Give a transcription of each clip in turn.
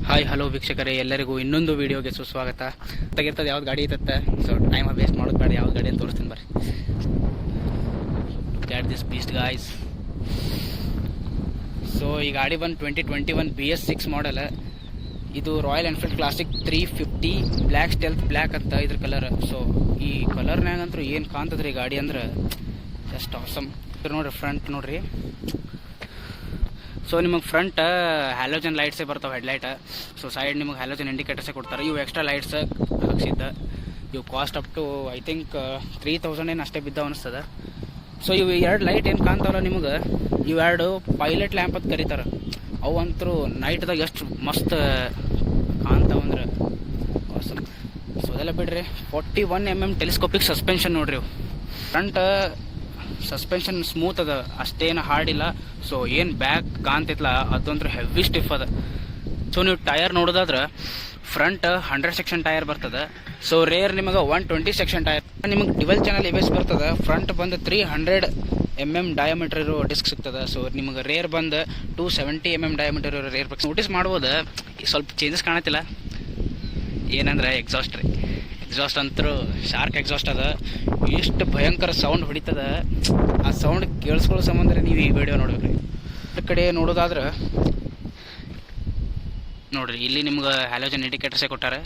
Hi hello ವೀಕ್ಷಕರೇ, ಎಲ್ಲರಿಗೂ ಇನ್ನೊಂದು ವೀಡಿಯೋಗೆ ಸುಸ್ವಾಗತ. ತೆಗಿರ್ತದೆ ಯಾವ್ದು ಗಾಡಿ ಇರುತ್ತೆ, ಸೊ ಟೈಮ್ ವೇಸ್ಟ್ ಮಾಡೋದು ಬೇಡ, ಯಾವ್ದು ಗಾಡಿ ಅಂತ ತೋರಿಸ್ತೀನಿ ಬರ್ರಿ. Cat this beast guys. So ಈ ಗಾಡಿ ಬಂದು 2021 BS6 ಮಾಡೆಲ್. ಇದು royal Enfield classic 350 black stealth black ಅಂತ ಇದ್ರ ಕಲರ್. ಸೊ ಈ ಕಲರ್ನಾಗಂತೂ ಏನು ಕಾಣ್ತದ್ರಿ ಗಾಡಿ ಅಂದ್ರೆ ಜಸ್ಟ್ ಆಸಮ್. ನೋಡ್ರಿ ಫ್ರಂಟ್ ನೋಡ್ರಿ. ಸೊ ನಿಮಗೆ ಫ್ರಂಟ್ ಹ್ಯಾಲೋಜನ್ ಲೈಟ್ಸೇ ಬರ್ತಾವೆ, ಹೆಡ್ಲೈಟ್. ಸೊ ಸೈಡ್ ನಿಮಗೆ ಹ್ಯಾಲೋಜನ್ ಇಂಡಿಕೇಟರ್ಸೇ ಕೊಡ್ತಾರೆ. ಇವು ಎಕ್ಸ್ಟ್ರಾ ಲೈಟ್ಸ್ ಹಾಕ್ಸಿದ್ದ. ಇವು cost up to I think 3000 ಏನು ಅಷ್ಟೇ ಬಿದ್ದಾವ ಅನಿಸ್ತದೆ. ಸೊ ಇವು ಎರಡು ಲೈಟ್ ಏನು ಕಾಣ್ತಾವಲ್ಲ ನಿಮಗೆ, ಇವೆರಡು ಪೈಲಟ್ ಲ್ಯಾಂಪ್ ಅಂತ ಕರೀತಾರೆ. ಅವು ಅಂತರೂ ನೈಟ್ದಾಗ ಎಷ್ಟು ಮಸ್ತ್ ಕಾಣ್ತಾವಂದ್ರೆ awesome. ಸೊ ಅದೆಲ್ಲ ಬಿಡ್ರಿ. 41 mm ಟೆಲಿಸ್ಕೋಪಿಕ್ ಸಸ್ಪೆನ್ಷನ್ ನೋಡ್ರಿ. ಇವು ಫ್ರಂಟ್ ಸಸ್ಪೆನ್ಷನ್ ಸ್ಮೂತ್ ಅದ, ಅಷ್ಟೇನು ಹಾರ್ಡ್ ಇಲ್ಲ. ಸೊ ಏನು ಬ್ಯಾಕ್ ಕಾಣ್ತಿತ್ತಲ್ಲ ಅದಂತೂ ಹೆವಿ ಸ್ಟಿಫ್ ಅದ. ಸೊ ನೀವು ಟೈರ್ ನೋಡೋದಾದ್ರೆ ಫ್ರಂಟ್ 100 ಸೆಕ್ಷನ್ ಟೈರ್ ಬರ್ತದೆ. ಸೊ ರೇರ್ ನಿಮಗೆ 120 ಸೆಕ್ಷನ್ ಟೈರ್. ನಿಮಗೆ ಡಿವಲ್ ಚಾನಲ್ ಎಬೇಸ್ ಬರ್ತದೆ. ಫ್ರಂಟ್ ಬಂದು 300 mm ಡಯಾಮೀಟರ್ ಇರೋ ಡಿಸ್ಕ್ ಸಿಗ್ತದೆ. ಸೊ ನಿಮಗೆ ರೇರ್ ಬಂದು 270 mm ಡಯಾಮೀಟರ್ ಇರೋ ರೇರ್ ಬೈಕ್ ನೋಟಿಸ್ ಮಾಡ್ಬೋದು. ಸ್ವಲ್ಪ ಚೇಂಜಸ್ ಕಾಣತ್ತಿಲ್ಲ. ಏನಂದ್ರೆ ಎಕ್ಸಾಸ್ಟ್ ರೀ. ಎಕ್ಸಾಸ್ಟ್ ಅಂತರೂ ಶಾರ್ಕ್ ಎಕ್ಸಾಸ್ಟ್ ಅದ. ಎಷ್ಟು ಭಯಂಕರ ಸೌಂಡ್ ಹೊಡಿತದ. ಆ ಸೌಂಡ್ ಕೇಳಿಸ್ಕೊಳ್ಳೋ ಸಂಬಂಧ ನೀವು ಈ ವಿಡಿಯೋ ನೋಡ್ಬೇಕ್ರಿ. ಈ ಕಡೆ ನೋಡೋದಾದ್ರೆ ನೋಡ್ರಿ, ಇಲ್ಲಿ ನಿಮ್ಗೆ ಹ್ಯಾಲೋಜನ್ ಇಂಡಿಕೇಟರ್ಸೇ ಕೊಟ್ಟಾರೆ.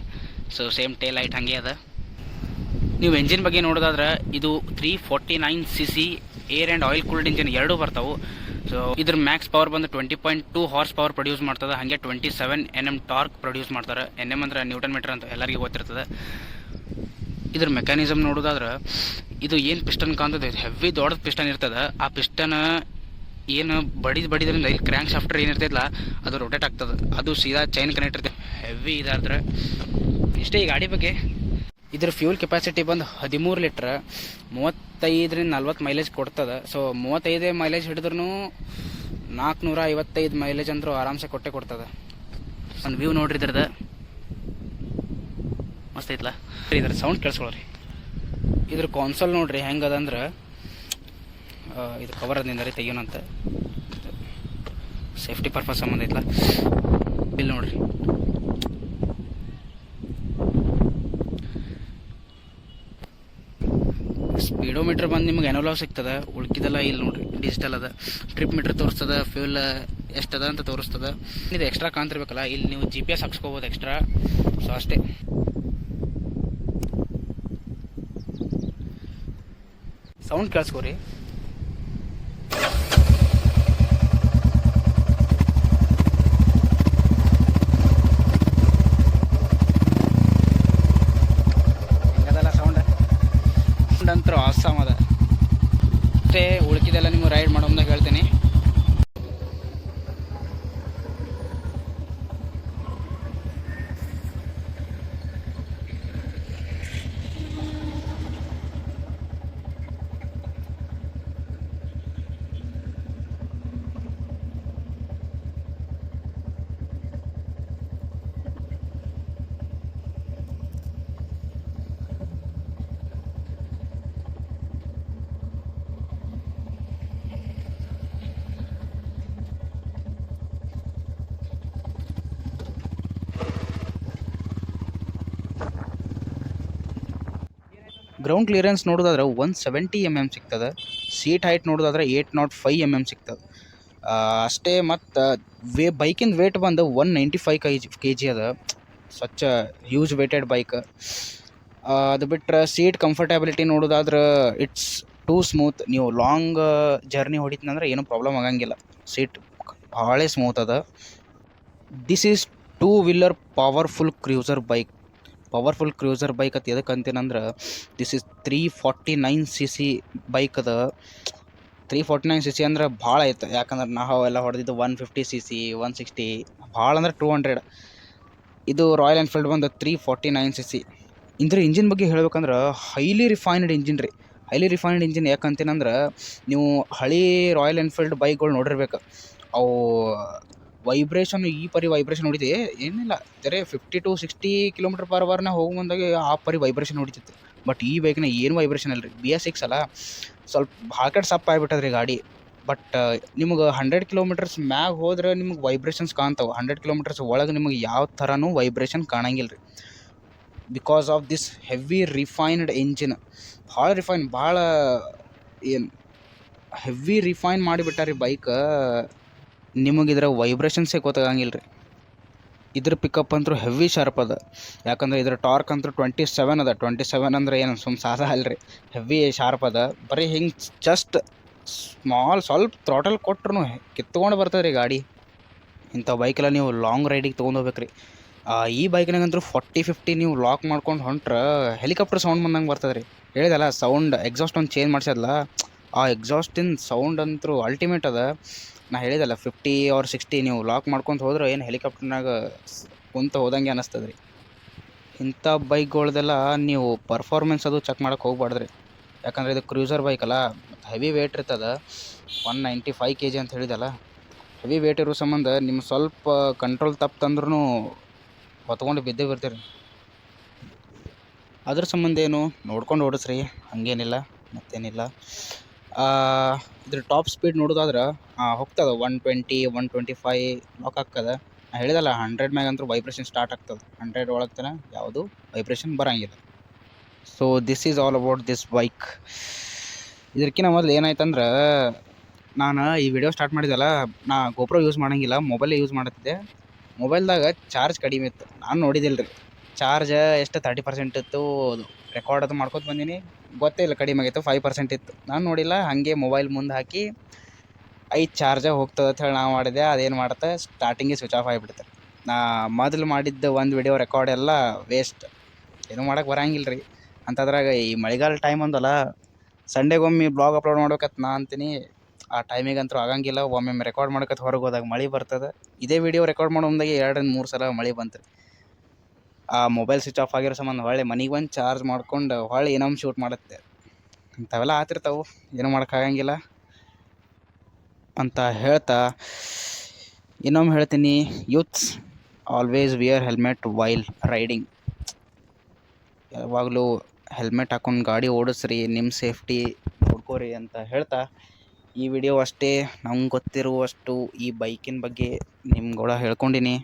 ಸೊ ಸೇಮ್ ಟೇಲ್ ಲೈಟ್ ಹಾಗೆ ಅದ. ನೀವು ಎಂಜಿನ್ ಬಗ್ಗೆ ನೋಡೋದಾದ್ರೆ ಇದು 349cc air and oil cooled engine ಎರಡೂ ಬರ್ತಾವೆ. ಸೊ ಇದ್ರ ಮ್ಯಾಕ್ಸ್ ಪವರ್ ಬಂದು 20.2 ಹಾರ್ಸ್ ಪವರ್ ಪ್ರೊಡ್ಯೂಸ್ ಮಾಡ್ತದೆ. ಹಾಗೆ 27 Nm ಟಾರ್ಕ್ ಪ್ರೊಡ್ಯೂಸ್ ಮಾಡ್ತಾರೆ. NM ಅಂದ್ರೆ ನ್ಯೂಟನ್ ಮೀಟರ್ ಅಂತ ಎಲ್ಲರಿಗೂ ಗೊತ್ತಿರ್ತದೆ. ಇದ್ರ ಮೆಕ್ಯಾನಿಸಮ್ ನೋಡೋದಾದ್ರೆ ಇದು ಏನು ಪಿಸ್ಟನ್ ಕಾಣ್ತದೆ, ಹೆವಿ ದೊಡ್ಡ ಪಿಸ್ಟನ್ ಇರ್ತದೆ. ಆ ಪಿಸ್ಟನ್ ಏನು ಬಡಿದ್ರಿಂದ ಇಲ್ಲಿ ಕ್ರ್ಯಾಂಕ್ ಶಾಫ್ಟರ್ ಏನಿರ್ತೈತಲ್ಲ ಅದು ರೊಟೇಟ್ ಆಗ್ತದೆ. ಅದು ಸೀದಾ ಚೈನ್ ಕನೆಕ್ಟ್ ಇರ್ತದೆ. ಹೆವಿ ಇದಾದ್ರೆ ಇಷ್ಟೇ ಈ ಗಾಡಿ ಬಗ್ಗೆ. ಇದ್ರ ಫ್ಯೂಲ್ ಕೆಪಾಸಿಟಿ ಬಂದು 13 ಲೀಟ್ರ್, 35ರಿಂದ 40 ಮೈಲೇಜ್ ಕೊಡ್ತದೆ. ಸೊ 35 ಮೈಲೇಜ್ ಹಿಡಿದ್ರೂ 455 ಮೈಲೇಜ್ ಅಂದ್ರೂ ಆರಾಮ್ಸೆ ಕೊಡ್ತದೆ. ಒಂದು ವ್ಯೂ ನೋಡ್ರಿ ಇದ್ರದ್ದು, ಮಸ್ತ್ ಐತ್ಲ. ಇದ್ರ ಸೌಂಡ್ ಕೇಳಿಸ್ಕೊಳ್ರಿ. ಇದ್ರ ಕಾನ್ಸೋಲ್ ನೋಡ್ರಿ ಹೆಂಗದಂದ್ರೆ ಇದು ಕವರ್ ಅದಿಂದ ರೀ ತೆಗಿಯೋಣಂತ, ಸೇಫ್ಟಿ ಪರ್ಪಸ್ ಸಂಬಂಧ ಐತ್ಲ. ಇಲ್ಲಿ ನೋಡ್ರಿ, ಸ್ಪೀಡೋಮೀಟರ್ ಬಂದು ನಿಮ್ಗೆ ಎನೋಲಾಗ್ ಸಿಗ್ತದೆ. ಉಳ್ಕಿದೆಲ್ಲ ಇಲ್ಲಿ ನೋಡ್ರಿ ಡಿಜಿಟಲ್ ಅದ. ಟ್ರಿಪ್ ಮೀಟರ್ ತೋರಿಸ್ತದೆ, ಫ್ಯೂಲ್ ಎಷ್ಟದ ಅಂತ ತೋರಿಸ್ತದೆ. ಇದು ಎಕ್ಸ್ಟ್ರಾ ಕಾಣ್ತಿರ್ಬೇಕಲ್ಲ, ಇಲ್ಲಿ ನೀವು GPS ಹಾಕ್ಸ್ಕೋಬೋದು ಎಕ್ಸ್ಟ್ರಾ. ಸೊ ಅಷ್ಟೇ. ಸೌಂಡ್ ಕೇಳಿಸ್ಕೋರಿ. ಹೆಂಗದಲ್ಲ ಸೌಂಡ್ ಅಂತೂ ಆಸಮ್ ಅದ. ಅಷ್ಟೇ, ಉಳ್ಕಿದೆಲ್ಲ ನೀವು ರೈಡ್ ಮಾಡೋ ಮುಂದೆ ಹೇಳ್ತೀನಿ. ಗ್ರೌಂಡ್ ಕ್ಲಿಯರೆನ್ಸ್ ನೋಡೋದಾದ್ರೆ 170 mm ಸಿಗ್ತದೆ. ಸೀಟ್ ಹೈಟ್ ನೋಡೋದಾದ್ರೆ 805 mm ಸಿಗ್ತದೆ ಅಷ್ಟೇ. ಮತ್ತು ಬೈಕಿಂದ ವೇಟ್ ಬಂದು 195 kg ಅದ. ಸ್ವಚ್ಛ ಹ್ಯೂಜ್ ವೇಟೆಡ್ ಬೈಕ್. ಅದು ಬಿಟ್ಟರೆ ಸೀಟ್ ಕಂಫರ್ಟಬಿಲಿಟಿ ನೋಡೋದಾದ್ರೆ ಇಟ್ಸ್ ಟೂ ಸ್ಮೂತ್. ನೀವು ಲಾಂಗ್ ಜರ್ನಿ ಹೊಡಿತೀನಂದ್ರೆ ಏನೂ ಪ್ರಾಬ್ಲಮ್ ಆಗಂಗಿಲ್ಲ. ಸೀಟ್ ಭಾಳ ಸ್ಮೂತ್ ಅದ. This is 2-wheeler powerful cruiser bike. Powerful cruiser bike ಅಂತ ಎದಕ್ಕೆ ಅಂತೀನಂದ್ರೆ ದಿಸ್ ಇಸ್ 349cc ಬೈಕ್ ಅದ. 349cc ಅಂದ್ರೆ ಭಾಳ ಐತೆ. ಯಾಕಂದ್ರೆ ನಾವು ಎಲ್ಲ ಹೊಡೆದಿದ್ದು 150cc 160, ಭಾಳ ಅಂದ್ರೆ 200. ಇದು ರಾಯಲ್ ಎನ್ಫೀಲ್ಡ್ ಬಂದು 349cc. ಇದ್ರ ಇಂಜಿನ್ ಬಗ್ಗೆ ಹೇಳ್ಬೇಕಂದ್ರೆ ಹೈಲಿ ರಿಫೈನ್ಡ್ ಇಂಜಿನ್ ರೀ. ಹೈಲಿ ರಿಫೈನ್ಡ್ ಇಂಜಿನ್ ಯಾಕಂತೀನಂದ್ರೆ ನೀವು ಹಳಿ ರಾಯಲ್ ಎನ್ಫೀಲ್ಡ್ ಬೈಕ್ಗಳು ನೋಡಿರ್ಬೇಕು. ಅವು ವೈಬ್ರೇಷನ್ ಈ ಪರಿ ವೈಬ್ರೇಷನ್ ಹೊಡಿತಿ ಏನಿಲ್ಲ, ಬೇರೆ 50 to 60 km/h ಹೋಗೋ ಮುಂದಾಗೆ ಆ ಪರಿ ವೈಬ್ರೇಷನ್ ಹೊಡಿತಿತ್ತು. ಬಟ್ ಈ ಬೈಕ್ನ ಏನು ವೈಬ್ರೇಷನ್ ಅಲ್ಲ ರೀ. BS6 ಅಲ್ಲ, ಸ್ವಲ್ಪ ಭಾಳ ಕಡೆ ಸಪ್ ಆಗಿಬಿಟ್ಟದ್ರಿ ಗಾಡಿ. ಬಟ್ ನಿಮ್ಗೆ 100 ಕಿಲೋಮೀಟರ್ಸ್ ಮ್ಯಾಗ ಹೋದ್ರೆ ನಿಮ್ಗೆ ವೈಬ್ರೇಷನ್ಸ್ ಕಾಣ್ತಾವೆ. 100 ಕಿಲೋಮೀಟರ್ಸ್ ಒಳಗೆ ನಿಮಗೆ ಯಾವ ಥರನೂ ವೈಬ್ರೇಷನ್ ಕಾಣಂಗಿಲ್ಲ ರೀ. Because of this heavy refined engine. ಭಾಳ ಏನು ಹೆವಿ ರಿಫೈನ್ ಮಾಡಿಬಿಟ್ಟಾರಿ ಬೈಕ್. ನಿಮಗೆ ಇದರ ವೈಬ್ರೇಷನ್ಸೇ ಗೊತ್ತಾಗಂಗಿಲ್ಲ ರೀ. ಇದ್ರ ಪಿಕಪ್ ಅಂತೂ ಹೆವಿ ಶಾರ್ಪ್ ಅದ. ಯಾಕಂದ್ರೆ ಇದ್ರ ಟಾರ್ಕ್ ಅಂತೂ 27 ಅದ. 27 ಅಂದ್ರೆ ಏನು ಸಾದಾ ಅಲ್ರಿ, ಹೆವಿ ಶಾರ್ಪ್ ಅದ. ಬರೀ ಹಿಂಗೆ ಜಸ್ಟ್ ಸ್ವಲ್ಪ ಥ್ರಾಟಲ್ ಕೊಟ್ರು ಕಿತ್ಕೊಂಡು ಬರ್ತದೆ ರೀ ಗಾಡಿ. ಇಂಥ ಬೈಕೆಲ್ಲ ನೀವು ಲಾಂಗ್ ರೈಡಿಗೆ ತೊಗೊಂಡೋಗ್ಬೇಕ್ರಿ. ಈ ಬೈಕ್ನಾಗಂತೂ 40-50 ನೀವು ಲಾಕ್ ಮಾಡ್ಕೊಂಡು ಹೊಂಟ್ರೆ ಹೆಲಿಕಾಪ್ಟರ್ ಸೌಂಡ್ ಬಂದಂಗೆ ಬರ್ತದೆ ರೀ. ಹೇಳಿದಲ್ಲ, ಸೌಂಡ್ ಎಕ್ಸಾಸ್ಟ್ ಒಂದು ಚೇಂಜ್ ಮಾಡಿಸೋದಲ್ಲ, ಆ ಎಕ್ಸಾಸ್ಟಿನ ಸೌಂಡ್ ಅಂತೂ ಅಲ್ಟಿಮೇಟ್ ಅದ. ನಾ ಹೇಳಿದಲ್ಲ 50 or 60 ನೀವು ಲಾಕ್ ಮಾಡ್ಕೊಂಡು ಹೋದ್ರೆ ಏನು ಹೆಲಿಕಾಪ್ಟರ್ನಾಗ ಕುಂತ ಹೋದಂಗೆ ಅನ್ನಿಸ್ತದೆ ರೀ. ಇಂಥ ಬೈಕ್ಗಳ್ದೆಲ್ಲ ನೀವು ಪರ್ಫಾರ್ಮೆನ್ಸ್ ಅದು ಚೆಕ್ ಮಾಡೋಕೆ ಹೋಗ್ಬಾರ್ದ್ರಿ. ಯಾಕಂದರೆ ಇದು ಕ್ರೂಸರ್ ಬೈಕ್ ಅಲ್ಲ, ಹೆವಿ ವೇಟ್ ಇರ್ತದೆ. 195 kg ಅಂತ ಹೇಳಿದಲ್ಲ, ಹೆವಿ ವೇಟ್ ಇರೋ ಸಂಬಂಧ ನಿಮ್ಮ ಸ್ವಲ್ಪ ಕಂಟ್ರೋಲ್ ತಪ್ಪಂದ್ರೂ ಹೊತ್ಕೊಂಡು ಬಿದ್ದೇ ಬರ್ತೀರಿ. ಅದ್ರ ಸಂಬಂಧ ಏನು ನೋಡ್ಕೊಂಡು ಓಡಿಸ್ರಿ, ಹಂಗೇನಿಲ್ಲ, ಮತ್ತೇನಿಲ್ಲ. ಇದ್ರ ಟಾಪ್ ಸ್ಪೀಡ್ ನೋಡೋದಾದ್ರೆ ಹೋಗ್ತದೆ 120, 125 ಲಾಕ್ ಆಗ್ತದೆ. ನಾನು ಹೇಳಿದಲ್ಲ 100 ಮ್ಯಾಗ ಅಂತೂ ವೈಬ್ರೇಷನ್ ಸ್ಟಾರ್ಟ್ ಆಗ್ತದೆ. 100 ಒಳಗೆ ತನಕ ಯಾವುದು ವೈಬ್ರೇಷನ್ ಬರೋಂಗಿಲ್ಲ. So this is all about this bike. ಇದಕ್ಕಿಂತ ಮೊದಲು ಏನಾಯ್ತಂದ್ರೆ, ನಾನು ಈ ವಿಡಿಯೋ ಸ್ಟಾರ್ಟ್ ಮಾಡಿದೆಲ್ಲ, ನಾ ಗೋಪ್ರೋ ಯೂಸ್ ಮಾಡೋಂಗಿಲ್ಲ, ಮೊಬೈಲೇ ಯೂಸ್ ಮಾಡುತ್ತಿದ್ದೆ. ಮೊಬೈಲ್ದಾಗ ಚಾರ್ಜ್ ಕಡಿಮೆ ಇತ್ತು. ನಾನು ನೋಡಿದಿಲ್ಲ ರೀ ಚಾರ್ಜ್ ಎಷ್ಟು 30% ಇತ್ತು. ಅದು ರೆಕಾರ್ಡ್ ಅದು ಮಾಡ್ಕೊತ ಬಂದೀನಿ, ಗೊತ್ತೇ ಇಲ್ಲ ಕಡಿಮೆ ಆಗಿತ್ತು. 5% ಇತ್ತು. ನಾನು ನೋಡಿಲ್ಲ, ಹಾಗೆ ಮೊಬೈಲ್ ಮುಂದೆ ಹಾಕಿ ಚಾರ್ಜ ಹೋಗ್ತದೆ ಅಂತ ಹೇಳಿ ನಾವು ಮಾಡಿದೆ. ಅದೇನು ಮಾಡುತ್ತೆ, ಸ್ಟಾರ್ಟಿಂಗಿಗೆ ಸ್ವಿಚ್ ಆಫ್ ಆಗಿಬಿಡ್ತಾರೆ. ನಾ ಮೊದಲು ಮಾಡಿದ್ದ ಒಂದು ವಿಡಿಯೋ ರೆಕಾರ್ಡ್ ಎಲ್ಲ ವೇಸ್ಟ್, ಏನೂ ಮಾಡೋಕ್ಕೆ ಬರೋಂಗಿಲ್ಲ ರೀ. ಅಂತದ್ರಾಗ ಈ ಮಳೆಗಾಲ ಟೈಮ್ ಅಂದಲ್ಲ, ಸಂಡೇಗೊಮ್ಮೆ ಬ್ಲಾಗ್ ಅಪ್ಲೋಡ್ ಮಾಡ್ಬೇಕಂತ ನಾ ಅಂತೀನಿ. ಆ ಟೈಮಿಗಂತೂ ಆಗಂಗಿಲ್ಲ. ಒಮ್ಮೊಮ್ಮೆ ರೆಕಾರ್ಡ್ ಮಾಡ್ಕೊತ ಹೊರಗೆ ಹೋದಾಗ ಮಳೆ ಬರ್ತದೆ. ಇದೇ ವಿಡಿಯೋ ರೆಕಾರ್ಡ್ ಮಾಡೋ ಮುಂದಾಗೆ 2-3 ಸಲ ಮಳೆ ಬಂತು. ಆ ಮೊಬೈಲ್ ಸ್ವಿಚ್ ಆಫ್ ಆಗಿರೋ ಸಂಬಂಧ ಹೊಳ್ಳಿ ಮನೆಗೆ ಬಂದು ಚಾರ್ಜ್ ಮಾಡ್ಕೊಂಡು ಹೊಳ್ಳಿ ಇನ್ನೊಮ್ಮೆ ಶೂಟ್ ಮಾಡುತ್ತೆ. ಇಂಥವೆಲ್ಲ ಆಗ್ತಿರ್ತಾವೆ, ಏನೂ ಮಾಡೋಕ್ಕಾಗಂಗಿಲ್ಲ ಅಂತ ಹೇಳ್ತಾ ಇನ್ನೊಮ್ಮೆ ಹೇಳ್ತೀನಿ, youths always wear helmet while riding. ಯಾವಾಗಲೂ ಹೆಲ್ಮೆಟ್ ಹಾಕೊಂಡು ಗಾಡಿ ಓಡಿಸ್ರಿ, ನಿಮ್ಮ ಸೇಫ್ಟಿ ನೋಡ್ಕೋರಿ ಅಂತ ಹೇಳ್ತಾ ಈ ವಿಡಿಯೋ ಅಷ್ಟೇ ನಮ್ಗೆ ಗೊತ್ತಿರುವಷ್ಟು ಈ ಬೈಕಿನ ಬಗ್ಗೆ ನಿಮ್ಗಳ ಹೇಳ್ಕೊಂಡಿನಿ.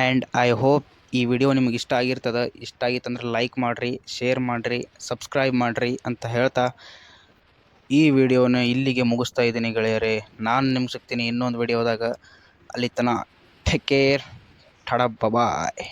ಆ್ಯಂಡ್ ಐ ಹೋಪ್ ಈ ವಿಡಿಯೋ ನಿಮಗೆ ಇಷ್ಟ ಆಗಿರ್ತದೆ. ಇಷ್ಟ ಆಗಿತ್ತಂದ್ರೆ ಲೈಕ್ ಮಾಡಿರಿ, ಶೇರ್ ಮಾಡಿರಿ, ಸಬ್ಸ್ಕ್ರೈಬ್ ಮಾಡಿರಿ ಅಂತ ಹೇಳ್ತಾ ಈ ವಿಡಿಯೋನ ಇಲ್ಲಿಗೆ ಮುಗಿಸ್ತಾ ಇದ್ದೀನಿ ಗೆಳೆಯರೇ. ನಾನು ನಿಮ್ಗೆ ಸಿಗ್ತೀನಿ ಇನ್ನೊಂದು ವಿಡಿಯೋದಾಗ. ಅಲ್ಲಿ ತನಕ ಟೇಕ್ ಕೇರ್, ಟಾಡಾ, ಬಾಯ್.